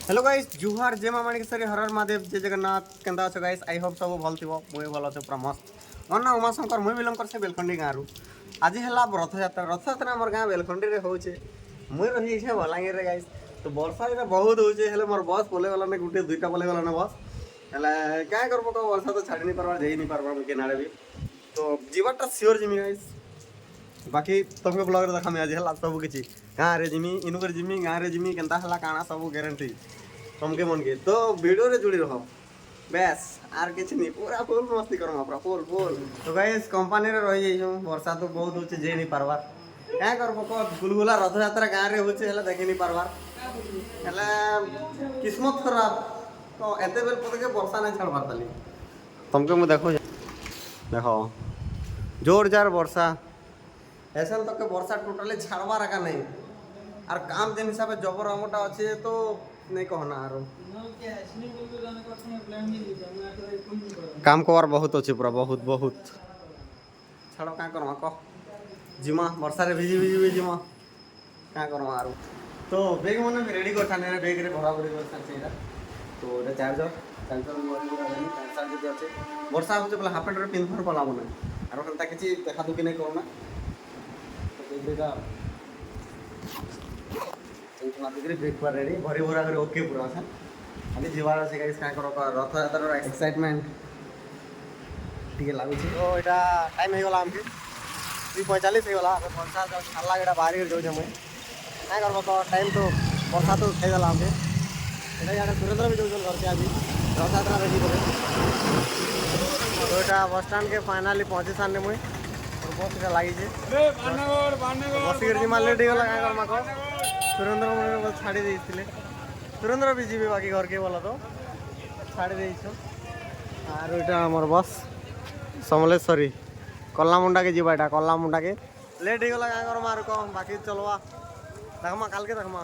Hello guys जुहार जय मां माणिकेश्वरी हर हर महादेव जय जगन्नाथ केंदा अछ गाइस आई होप सब भल थिबो मुई भल अछ पूरा मस्त मोर ना उमाशंकर मुई बिलंग कर से बेलखंडी गाँव रु आज है रथयात्रा हमर गाँव बेलखंडी रे होचे मुई रही छे बलांगीर रे गाइस तो वर्षा रे बहुत होचे हेले मोर बस पले वाला ने गुटे दुईटा पले वाला ने बस हेले क्या करबो को वर्षा तो छाड़ी नहीं परवा जेई नहीं परवा के नारे भी तो जीवाटा सियोर जिमी गाइस बाकी तुमके ब्लॉग देखा मैं आज है सब किसी गाँव रे जिमी इनुकर जिमी गाँव रे जिमी केनता हला काना सब गारंटी तुमके मन के तो वीडियो रे जुड़ी रहो बेस आर किछ नहीं पूरा फुल मस्ती करो पूरा फुल फुल तो गाइस कंपनी रे रही जाई वर्षा तो बहुत होचे जे नहीं पारबार क्या करबो को गुलगुला रथ यात्रा गाँव रे होचे हला देखि नहीं पारबार हला किस्मत खराब तो एते बेल पते के वर्षा नहीं छाड़ पारतली तुमके मु देखो जोरदार वर्षा ऐसा तक के वर्षा टोटली छाड़बार एका नहीं और काम जिन हिसाब से जबर अमटा अच्छे तो नहीं कहना आरो काम कबार बहुत अच्छे पूरा बहुत बहुत छाड़ क्या करमा कह जिमा वर्षा रे भिजी भिजी भी जिमा क्या करमा आरो तो बैग मैंने भी रेडी कर थाने बैग रे भरा भरी कर थाने तो ये चार्जर अच्छे वर्षा होचे बोला हाफ पैंट रे पिन फर पला मने आरो हंता किछि देखा दुखी नहीं करना ब्रेक पर रेडी भरी भरा कर ओके पूरा था खाली जीवार আছে गाइस का करो रथ यात्रा एक्साइटमेंट ठीक लागु छी तो एटा टाइम हे गला हमके 3:45 हे गला वर्षा जब छाला गेडा बाहर गिर जाउ मैं का करबो तो टाइम तो वर्षा तो हे गला हमके एटा यार सुरेंद्र भी जाउ घर के अभी रथ यात्रा रेडी करे तो एटा बस स्टैंड के फाइनली पहुंचे सामने मैं बस का लागी छे बस गिर मार लेट गला का कर माको सुरेंद्र मन बस छाड़ी देइथिले सुरेंद्र भी जीवे बाकी घर के बोला तो छाड़ी देइछो आर एटा हमर बस समलेश्वरी कल्लामुंडा के जीवा एटा कल्लामुंडा के लेट ही गला का कर मार को बाकी चलवा देखमा काल के देखमा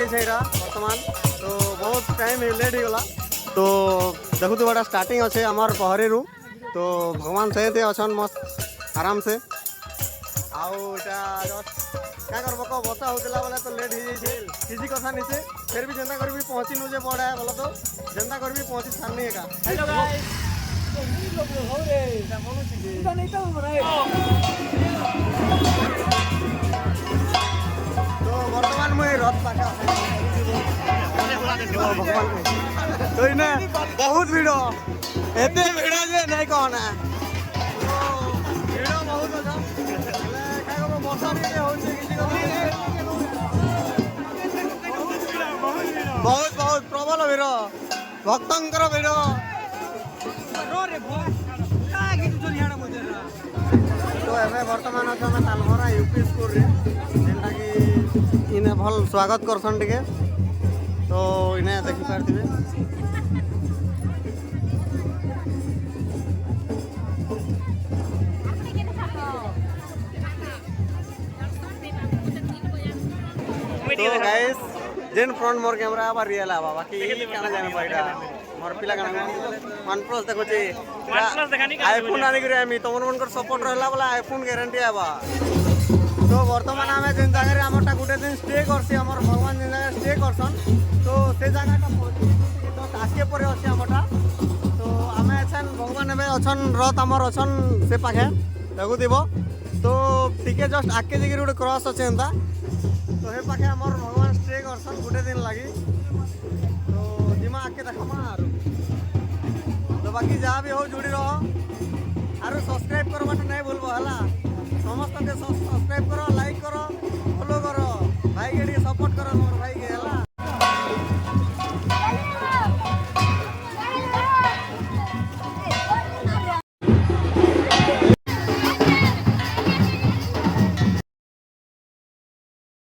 वर्तमान तो बहुत टाइम लेट हो गला तो देखु तो बड़ा स्टार्टिंग अच्छे आमर पहरी रू तो भगवान सहित अच्छन मस्त आराम से आउटा क्या करब को बसा होता बोले तो लेट हो जाए किसी कथा नहीं से फिर भी जनता कर भी पहुँची नु जे पड़ा है बोला तो जनता कर भी पहुँची सामने का हेलो गाइस तो वर्तमान मुझे रथ पाखे तो इन्हें बहुत भीड़ एते भीड़ जे नहीं कहना भीड़ बहुत अच्छा वर्षा बहुत बहुत प्रबल भीड़ भक्तर भीड़ तो एवं बर्तमान अच्छे तालमरा यूपी स्कूल जेनटा कि इन्हें भल स्वागत करसन टिके तो इन्हें देखी पारे तो गाइस जेन फ्रंट मोर कैमरा आबा रियल आबा बाकी काना जाने पाइडा मोर पिला काना वन प्लस देखो छी आईफोन आनी करे आमी तमन मन कर सपोर्ट रहला वाला आईफोन गारंटी आबा तो वर्तमान आमे जेन जगह रे हमरटा गुटे दिन स्टे करसी हमर भगवान जेन जगह स्टे करसन तो से जगहटा तो तासके परे अछि हमरटा तो आमे अछन भगवान एबे अछन रथ हमर अछन से पाखे देखु दिबो तो टिके जस्ट आके जगह गुटे क्रॉस अछि एंता तो हे पाखे हमर भगवान स्टे करसन गुटे दिन लागी तो जिमा आके देखमा आरो तो बाकी जहाँ भी हो जुड़ी रहो आरो सब्सक्राइब करो बात नहीं भूलबो हला समस्त के सब्सक्राइब करो लाइक करो फॉलो करो भाई के सपोर्ट करो।